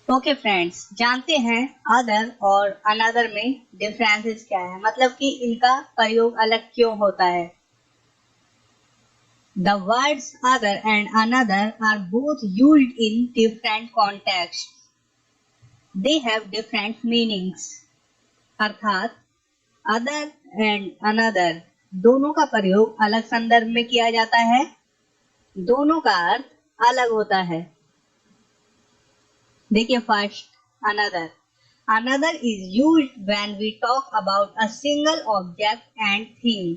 Okay friends, जानते हैं other और अनदर में डिफरेंसेस क्या है, मतलब कि इनका प्रयोग अलग क्यों होता है। The words other and another are both used in different contexts. They have different meanings. अर्थात other and another दोनों का प्रयोग अलग संदर्भ में किया जाता है, दोनों का अर्थ अलग होता है। देखिए first another. Another is used when we talk about a single object and thing.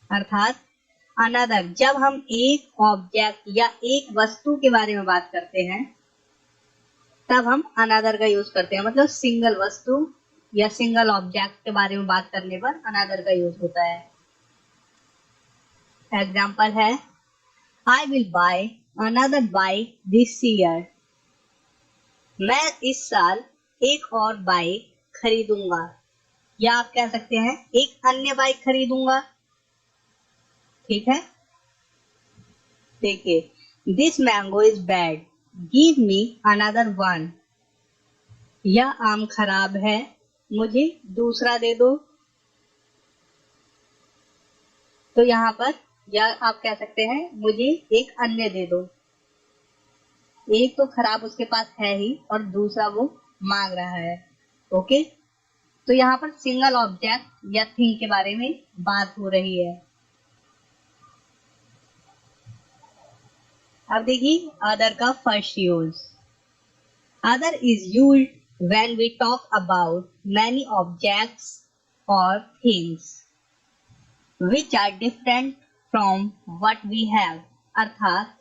अर्थात another जब हम एक ऑब्जेक्ट या एक वस्तु के बारे में बात करते हैं तब हम another का यूज करते हैं, मतलब सिंगल वस्तु या सिंगल ऑब्जेक्ट के बारे में बात करने पर another का यूज होता है। एग्जाम्पल है I will buy another bike this year. मैं इस साल एक और बाइक खरीदूंगा, या आप कह सकते हैं एक अन्य बाइक खरीदूंगा। ठीक है, देखिए this mango is bad, give me another one. यह आम खराब है, मुझे दूसरा दे दो। तो यहाँ पर या आप कह सकते हैं मुझे एक अन्य दे दो। एक तो खराब उसके पास है ही और दूसरा वो मांग रहा है। ओके, तो यहाँ पर सिंगल ऑब्जेक्ट या थिंग के बारे में बात हो रही है। अब देखिए अदर का first use. Other is used when we talk about many objects और things which are different from what we have. अर्थात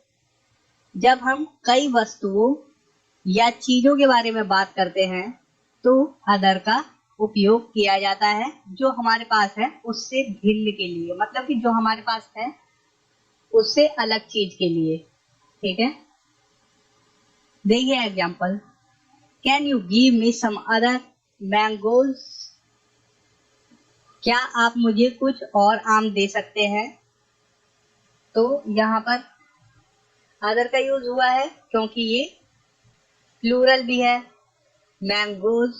जब हम कई वस्तुओं या चीजों के बारे में बात करते हैं तो अदर का उपयोग किया जाता है जो हमारे पास है उससे भिन्न के लिए, मतलब कि जो हमारे पास है उससे अलग चीज के लिए। ठीक है, देखिए example, can you give me some other mangoes. क्या आप मुझे कुछ और आम दे सकते हैं। तो यहाँ पर अदर का यूज हुआ है क्योंकि ये प्लूरल भी है मैंगोज,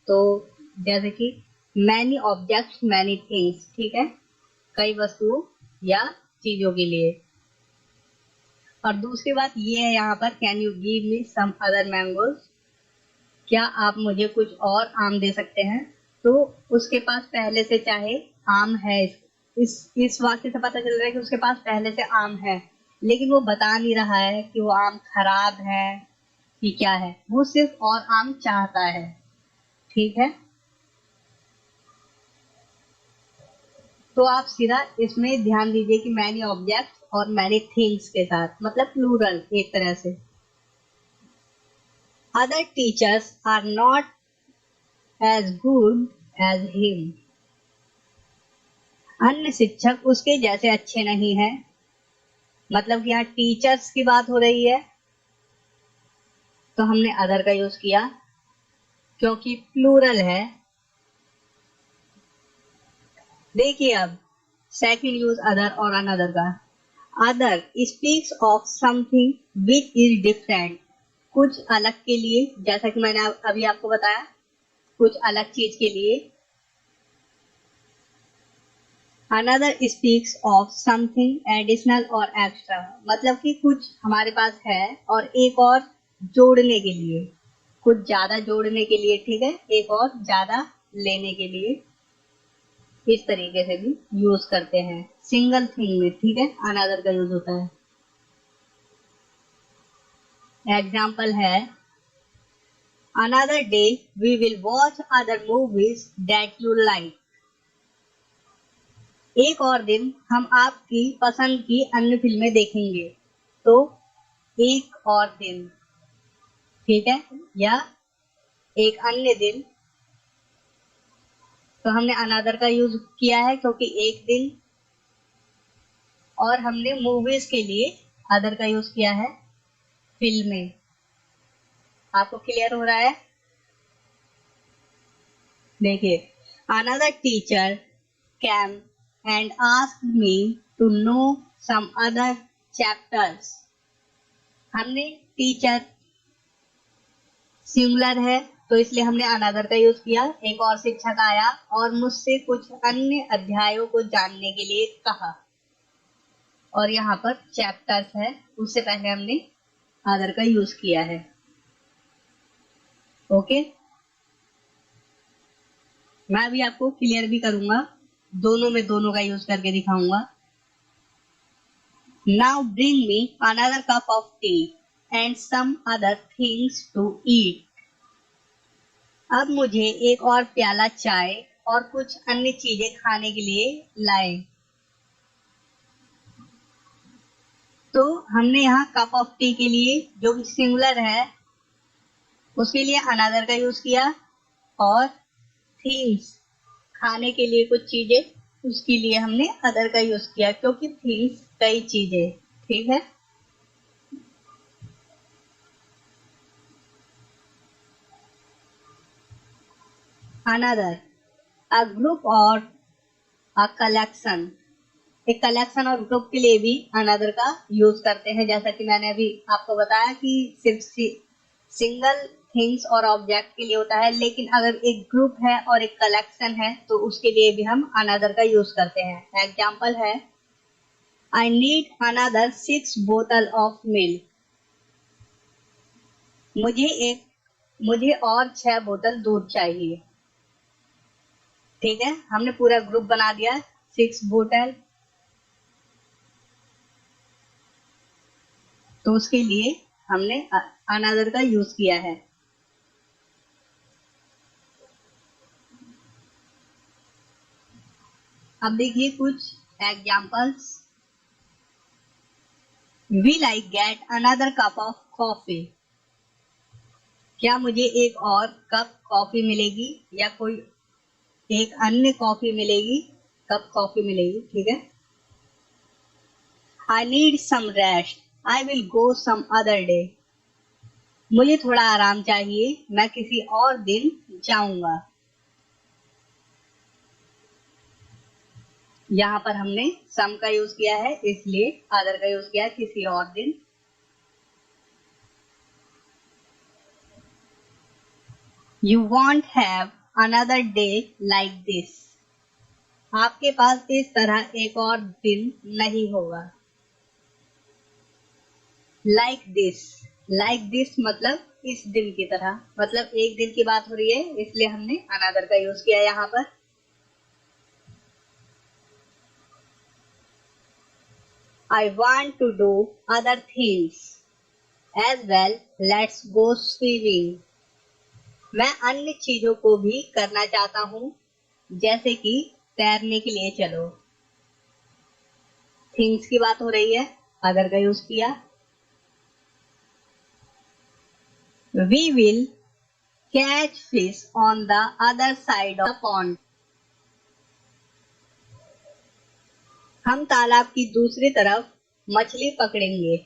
तो जैसे कि मैनी ऑब्जेक्ट्स मैनी थिंग्स। ठीक है, कई वस्तुओं या चीजों के लिए। और दूसरी बात ये है यहाँ पर can you give me some other mangoes, क्या आप मुझे कुछ और आम दे सकते हैं। तो उसके पास पहले से चाहे आम है, इस वाक्य से पता चल रहा है कि उसके पास पहले से आम है, लेकिन वो बता नहीं रहा है कि वो आम खराब है कि क्या है, वो सिर्फ और आम चाहता है। ठीक है, तो आप सीधा इसमें ध्यान दीजिए कि मैनी ऑब्जेक्ट्स और मैनी थिंग्स के साथ, मतलब प्लूरल एक तरह से। Other teachers are not as good as him. अन्य शिक्षक उसके जैसे अच्छे नहीं हैं, मतलब कि यहाँ टीचर्स की बात हो रही है तो हमने अदर का यूज किया क्योंकि प्लूरल है। देखिए अब सेकंड यूज अदर और अनदर का। Other speaks of something which is different, कुछ अलग के लिए, जैसा कि मैंने अभी आपको बताया कुछ अलग चीज के लिए। Another speaks of something additional और एक्स्ट्रा, मतलब कि कुछ हमारे पास है और एक और जोड़ने के लिए, कुछ ज्यादा जोड़ने के लिए। ठीक है, एक और ज्यादा लेने के लिए, इस तरीके से भी यूज करते हैं सिंगल थिंग में। ठीक है, अनदर का यूज होता है। एग्जाम्पल है another day we will watch other movies that you like. एक और दिन हम आपकी पसंद की अन्य फिल्में देखेंगे। तो एक और दिन, ठीक है, या एक अन्य दिन, तो हमने अनदर का यूज किया है क्योंकि एक दिन, और हमने मूवीज के लिए अदर का यूज किया है फिल्में। आपको क्लियर हो रहा है। देखिए another teacher came and asked me to know some other chapters. हमने टीचर सिंगुलर है तो इसलिए हमने अनदर का यूज किया। एक और शिक्षक आया और मुझसे कुछ अन्य अध्यायों को जानने के लिए कहा, और यहाँ पर चैप्टर्स है, उससे पहले हमने अदर का यूज किया है। ओके, मैं अभी आपको क्लियर भी करूंगा, दोनों में दोनों का यूज करके दिखाऊंगा। Now bring me another cup of tea and some other things to eat. अब मुझे एक और प्याला चाय और कुछ अन्य चीजें खाने के लिए लाए। तो हमने यहाँ कप ऑफ टी के लिए, जो कि सिंगुलर है, उसके लिए अनदर का यूज किया, और थिंग्स, खाने के लिए कुछ चीजें, उसके लिए हमने अदर का यूज किया, क्योंकि थिंग्स कई चीजें। ठीक है, अनदर, अ ग्रुप और अ कलेक्शन। एक कलेक्शन और ग्रुप के लिए भी अनदर का यूज करते हैं, जैसा कि मैंने अभी आपको बताया कि सिर्फ सिंगल थिंग्स और ऑब्जेक्ट के लिए होता है, लेकिन अगर एक ग्रुप है और एक कलेक्शन है तो उसके लिए भी हम अनदर का यूज करते हैं। एग्जाम्पल है, आई नीड अनदर 6 बोतल ऑफ मिल्क। मुझे और 6 बोतल दूध चाहिए। ठीक है, हमने पूरा ग्रुप बना दिया, 6 बोतल, तो उसके लिए हमने अनदर का यूज किया है। अब देखिए कुछ examples. Will I get another cup of coffee. क्या मुझे एक और कप कॉफी मिलेगी, या कोई एक अन्य कॉफी मिलेगी, कप कॉफी मिलेगी। ठीक है, I need some rest, I will go some other day. मुझे थोड़ा आराम चाहिए, मैं किसी और दिन जाऊंगा। यहाँ पर हमने सम का यूज किया है, इसलिए अदर का यूज किया है, किसी और दिन। You won't have another day like this. आपके पास इस तरह एक और दिन नहीं होगा। Like this, like this मतलब इस दिन की तरह, मतलब एक दिन की बात हो रही है, इसलिए हमने another का यूज किया यहाँ पर। I want to do other things as well. Let's go swimming. मैं अन्य चीजों को भी करना चाहता हूँ, जैसे कि तैरने के लिए चलो। थिंग्स की बात हो रही है, अदर का यूज किया। We will catch fish on the other side of the pond. हम तालाब की दूसरी तरफ मछली पकड़ेंगे।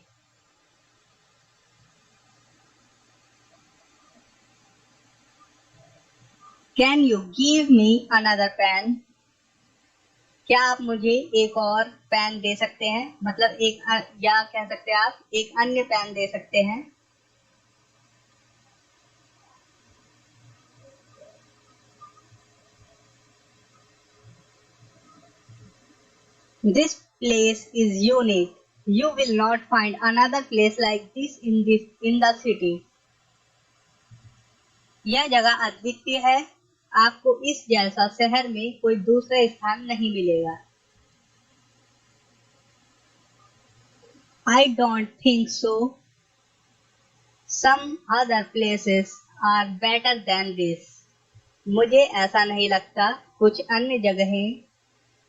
Can you give me another pen? क्या आप मुझे एक और पेन दे सकते हैं, मतलब या कह सकते हैं आप एक अन्य पेन दे सकते हैं। This place is unique. You will not find another place like this in the city. यह जगह अद्वितीय है, आपको इस जैसा शहर में कोई दूसरा स्थान नहीं मिलेगा। I don't think so. Some other places are better than this. मुझे ऐसा नहीं लगता, कुछ अन्य जगहें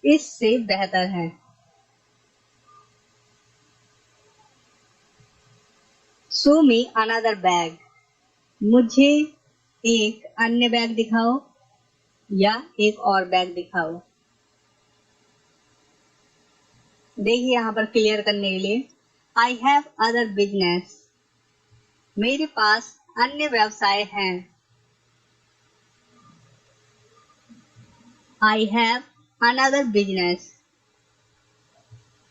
इससे बेहतर हैं। Show me another bag. मुझे एक अन्य बैग दिखाओ, या एक और बैग दिखाओ। देखिए यहाँ पर क्लियर करने के लिए, I have other business. मेरे पास अन्य व्यवसाय हैं। I have another business.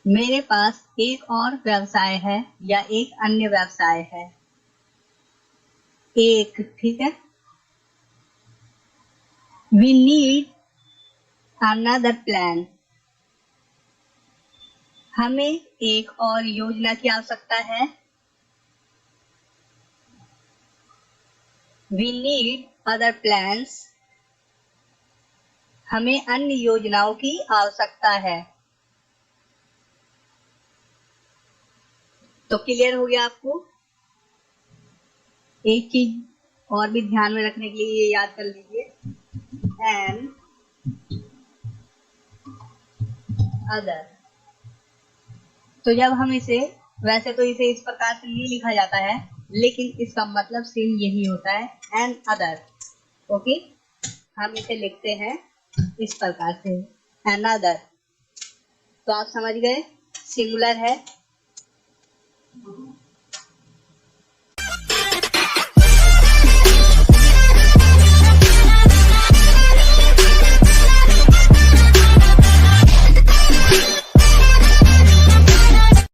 मेरे पास एक और व्यवसाय है, या एक अन्य व्यवसाय है। एक, ठीक है। वी नीड अनदर प्लान, हमें एक और योजना की आवश्यकता है। वी नीड अदर प्लान्स, हमें अन्य योजनाओं की आवश्यकता है। तो क्लियर हो गया आपको। एक चीज और भी ध्यान में रखने के लिए ये याद कर लीजिए, एन अदर। तो जब हम इसे, वैसे तो इसे इस प्रकार से नहीं लिखा जाता है, लेकिन इसका मतलब सेम यही होता है, एन अदर। ओके, हम इसे लिखते हैं इस प्रकार से, एन अदर। तो आप समझ गए, सिंगुलर है